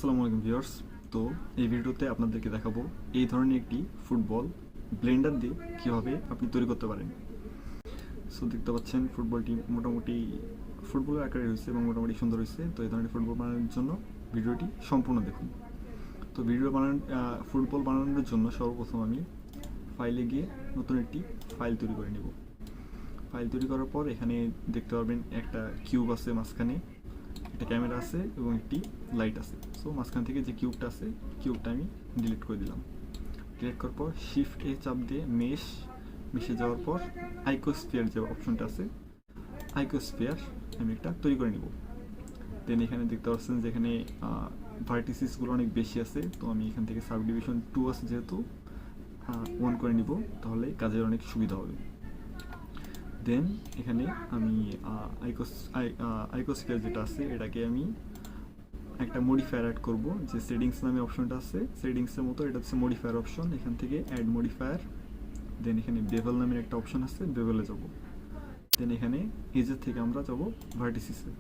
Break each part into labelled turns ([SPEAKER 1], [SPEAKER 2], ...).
[SPEAKER 1] আসসালামু আলাইকুম ভিউয়ার্স। তো এই ভিডিওতে আপনাদেরকে দেখাবো এই ধরনের একটি ফুটবল ব্লেন্ডার দিয়ে কীভাবে আপনি তৈরি করতে পারেন। সো দেখতে পাচ্ছেন ফুটবলটি মোটামুটি ফুটবলের আকারে হয়েছে এবং মোটামুটি সুন্দর হয়েছে। তো এই ধরনের ফুটবল বানানোর জন্য ভিডিওটি সম্পূর্ণ দেখুন। তো ফুটবল বানানোর জন্য সর্বপ্রথম আমি ফাইলে গিয়ে নতুন একটি ফাইল তৈরি করে নেব। ফাইল তৈরি করার পর এখানে দেখতে পারবেন একটা কিউব আছে, মাঝখানে একটা ক্যামেরা আছে এবং একটি লাইট আছে। সো মাঝখান থেকে যে কিউবটা আছে কিউবটা আমি ডিলিট করে দিলাম। ডিলিট করার পর শিফট এ চাপ দিয়ে মেশে যাওয়ার পর আইকোস্ফিয়ার যে অপশনটা আছে আইকোস্ফিয়ার আমি একটা তৈরি করে নিব। দেন এখানে দেখতে পাচ্ছেন যে এখানে ভার্টিসিসগুলো অনেক বেশি আছে। তো আমি এখান থেকে সাবডিভিশন 2 আছে যেহেতু 1 করে নিব, তাহলে কাজের অনেক সুবিধা হবে। দেন এখানে আমি আইকোস্ফিয়ার যেটা আছে এটাকে আমি একটা মডিফায়ার অ্যাড করব। যে সেটিংস নামে অপশনটা আছে, সেটিংসের মতো এটা হচ্ছে মডিফায়ার অপশন। এখান থেকে অ্যাড মডিফায়ার, দেন এখানে বেভেল নামের একটা অপশন আছে, বেভেলে যাব। দেন এখানে এজের থেকে আমরা যাব ভার্টিসিসে।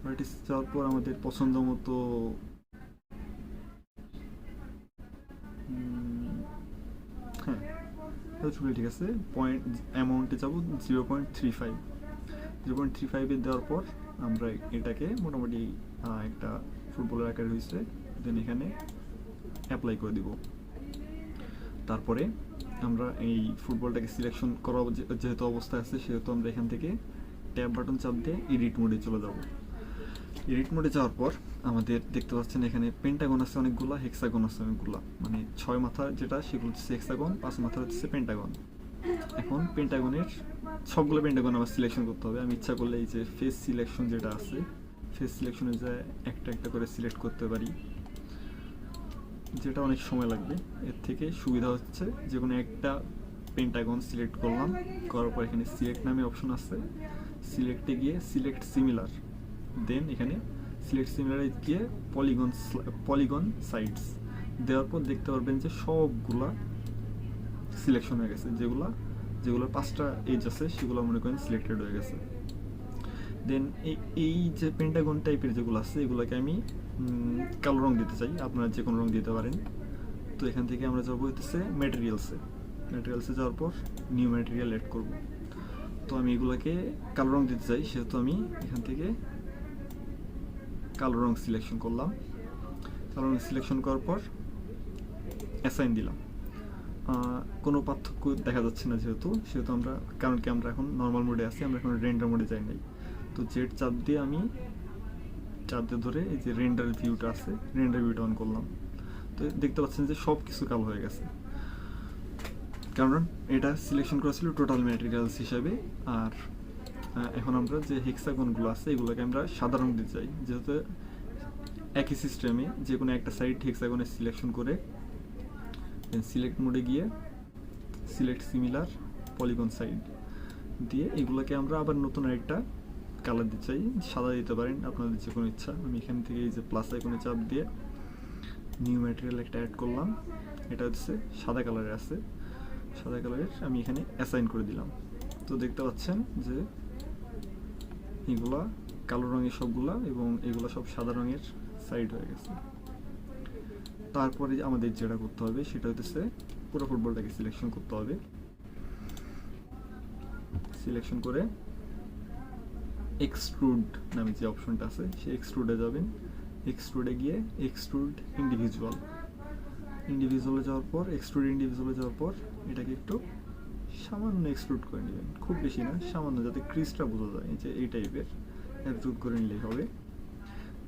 [SPEAKER 1] ভার্টিসিস যাওয়ার পর আমাদের পছন্দ মতো ঠিক আছে, পয়েন্ট অ্যামাউন্টে যাব 0.35 দেওয়ার পর আমরা এটাকে মোটামুটি একটা ফুটবলের আকারে হয়েছে। দেন এখানে অ্যাপ্লাই করে দিব। তারপরে আমরা এই ফুটবলটাকে সিলেকশন করা যেহেতু অবস্থায় আছে সেহেতু আমরা এখান থেকে ট্যাব বাটন চাপ দিয়ে এডিট মোডে চলে যাব। এডিট মোডে যাওয়ার পর আমাদের দেখতে পাচ্ছেন এখানে পেন্টাগন আছে অনেকগুলা, হেক্সাগন আছে অনেকগুলা, মানে 6 মাথা যেটা সেগুলো হচ্ছে হেক্সাগন, 5 মাথা হচ্ছে পেন্টাগন। এখন পেন্টাগনের সবগুলো পেন্টাগন আবার সিলেকশন করতে হবে। আমি ইচ্ছা করলে এই যে ফেস সিলেকশন যেটা আছে, ফেস সিলেকশনে যে একটা একটা করে সিলেক্ট করতে পারি, যেটা অনেক সময় লাগবে। এর থেকে সুবিধা হচ্ছে যে কোনো একটা পেন্টাগন সিলেক্ট করলাম, করার পর এখানে সিলেক্ট নামে অপশন আছে, সিলেক্টে গিয়ে সিলেক্ট সিমিলার, দেন এখানে সিলেক্ট সিমিলারে গিয়ে পলিগন সাইডস দেওয়ার পর দেখতে পারবেন যে সবগুলা সিলেকশন হয়ে গেছে। যেগুলো 5টা এজ আছে সেগুলো মনে করেন সিলেক্টেড হয়ে গেছে। দেন এই যে পেন্টাগন টাইপের যেগুলো আছে এগুলোকে আমি কালো রং দিতে চাই, আপনারা যে কোনো রং দিতে পারেন। তো এখান থেকে আমরা যাবো হচ্ছে ম্যাটেরিয়ালসে যাওয়ার পর নিউ ম্যাটেরিয়াল অ্যাড করব। তো আমি এগুলোকে কালো রং দিতে চাই সেহেতু আমি এখান থেকে কালো রং সিলেকশন করলাম। কালো রং সিলেকশন করার পর অ্যাসাইন দিলাম। কোনো পার্থক্য দেখা যাচ্ছে না সেহেতু আমরা, কারণ কি আমরা এখন নর্মাল মোডে আছি, আমরা এখন রেন্ডার মোডে যাই নাই। তো জেড চাপ দিয়ে ধরে এই যে রেন্ডার ভিউটা আছে, রেন্ডার ভিউটা অন করলাম। তো দেখতে পাচ্ছেন যে সব কিছু কালো হয়ে গেছে, কারণ এটা সিলেকশন করা ছিল টোটাল ম্যাটেরিয়ালস হিসাবে। আর এখন আমরা যে হেক্সাগনগুলো আছে এগুলোকে আমরা সাদা রং দিতে চাই, যেহেতু একই সিস্টেমে যে কোনো একটা সাইড হেক্সাগনে সিলেকশন করে সিলেক্ট মোডে গিয়ে সিলেক্ট সিমিলার পলিগন সাইড দিয়ে এগুলোকে আমরা আবার নতুন আরেকটা কালার দিতে চাই। সাদা দিতে পারেন আপনাদের যে কোনো ইচ্ছা। আমি এখান থেকে এই যে প্লাস আইকনে চাপ দিয়ে নিউ ম্যাটেরিয়াল একটা অ্যাড করলাম, এটা হচ্ছে সাদা কালারের আছে, সাদা কালারের আমি এখানে অ্যাসাইন করে দিলাম। তো দেখতে পাচ্ছেন যে এগুলা কালো রঙের সবগুলা এবং এগুলা সব সাদা রঙের সাইড হয়ে গেছে। তারপরে আমাদের যেটা করতে হবে সেটা হচ্ছে পুরো ফুটবলটাকে সিলেকশন করতে হবে। সিলেকশন করে এক্সট্রুড নামে যে অপশনটা আছে সেই এক্সট্রুডে যাবেন। এক্সট্রুডে গিয়ে এক্সট্রুড ইন্ডিভিজুয়ালে যাওয়ার পর এটাকে একটু সামান্য এক্সট্রুড করে নেবেন, খুব বেশি না, সামান্য, যাতে ক্রিজটা বোঝা যায় যে এই টাইপের এক্সট্রুড করে নিলেই হবে।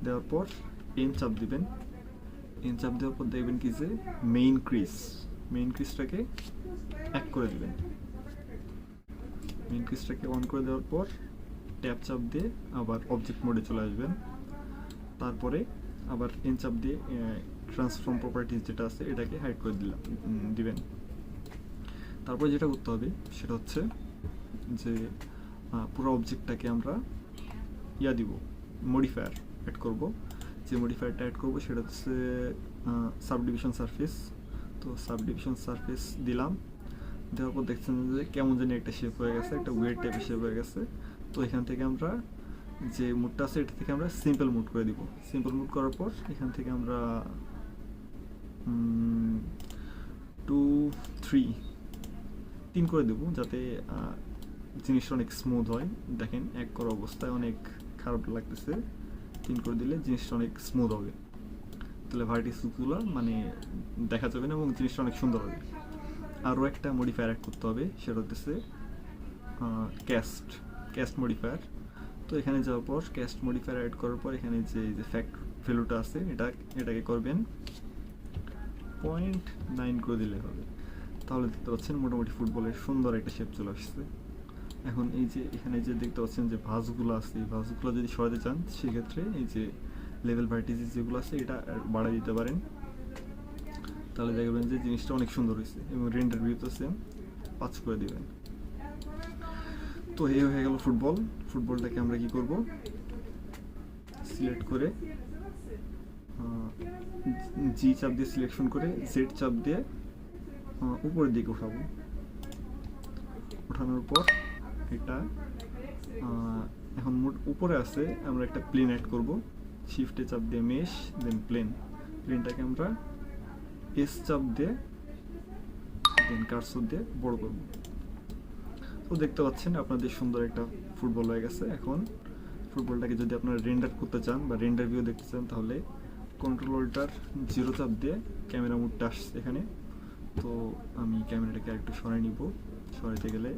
[SPEAKER 1] দেওয়ার পর এন চাপ দিবেন। চাপ দেওয়ার পর দেখবেন কি যে মেইন ক্রিজটাকে এক করে দিবেন। মেইন ক্রিজটাকে অন করে দেওয়ার পর ট্যাব চাপ দিয়ে আবার অবজেক্ট মোডে চলে আসবেন। তারপরে আবার চাপ দিয়ে ট্রান্সফর্ম প্রপার্টিজ যেটা আছে এটাকে হাইড করে দিবেন। তারপরে যেটা করতে হবে সেটা হচ্ছে যে পুরো অবজেক্টটাকে আমরা দিব, মডিফায়ার অ্যাড করব। যে মডিফায়ারটা অ্যাড করবো সেটা হচ্ছে সাবডিভিশন সারফেস। তো সাবডিভিশন সারফেস দিলাম, দেওয়ার পর দেখছেন যে কেমন জানি একটা শেপ হয়ে গেছে, একটা ওয়েট টাইপের শেপ হয়ে গেছে। তো এখান থেকে আমরা যে মুডটা আছে এটা থেকে আমরা সিম্পল মুড করে দিব। সিম্পল মুড করার পর এখান থেকে আমরা 2 3 করে দেবো, যাতে জিনিসটা অনেক স্মুথ হয়। দেখেন এক করা অবস্থায় অনেক খারাপ লাগতেছে, 3 করে দিলে জিনিসটা অনেক স্মুথ হবে, তাহলে ভার্টিসগুলো মানে দেখা যাবে না এবং জিনিসটা অনেক সুন্দর হবে। আরও একটা মডিফায়ার অ্যাড করতে হবে, সেটা হচ্ছে ক্যাস্ট মডিফায়ার। তো এখানে যাওয়ার পর ক্যাস্ট মডিফায়ার অ্যাড করার পর এখানে যে ফ্যাক্ট ভ্যালুটা আছে এটাকে করবেন 0.9 করে দিলে হবে। তাহলে দেখতে পাচ্ছেন মোটামুটি ফুটবলের সুন্দর একটা শেপ চলে আসছে। এখন এই যে এখানে যে দেখতে পাচ্ছেন যে ভাঁজগুলো আছে, এই ভাঁজগুলো যদি সরাতে চান সেক্ষেত্রে এই যে লেভেল ভার্টিসিস যেগুলো আছে এটা বাড়াই দিতে পারেন, তাহলে দেখবেন যে জিনিসটা অনেক সুন্দর হয়েছে। এবং রেন্ডার ভিউতে সেম 5 করে দিবেন। তো এই হয়ে গেল ফুটবলটাকে আমরা কি করব, সিলেক্ট করে জি চাপ দিয়ে সিলেকশন করে জেড চাপ দিয়ে উপরের দিকে উঠাবো। ওঠানোর পর এটা এখন উপরে আছে, আমরা একটা প্লেন অ্যাড করব। শিফটে চাপ দিয়ে মেশ, দেন প্লেনটাকে আমরা এস চাপ দিয়ে দেন কার্সর দিয়ে বড় করব। তো দেখতে পাচ্ছেন আপনাদের সুন্দর একটা ফুটবল হয়ে গেছে। এখন ফুটবলটাকে যদি আপনারা রেন্ডার করতে চান বা রেন্ডার ভিউ দেখতে চান, তাহলে কন্ট্রোলটার 0 চাপ দিয়ে ক্যামেরা মোডটা আসছে এখানে। তো আমি ক্যামেরাটাকে একটু সরাই নিব। সরাইতে গেলে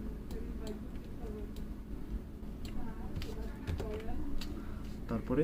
[SPEAKER 1] তারপরে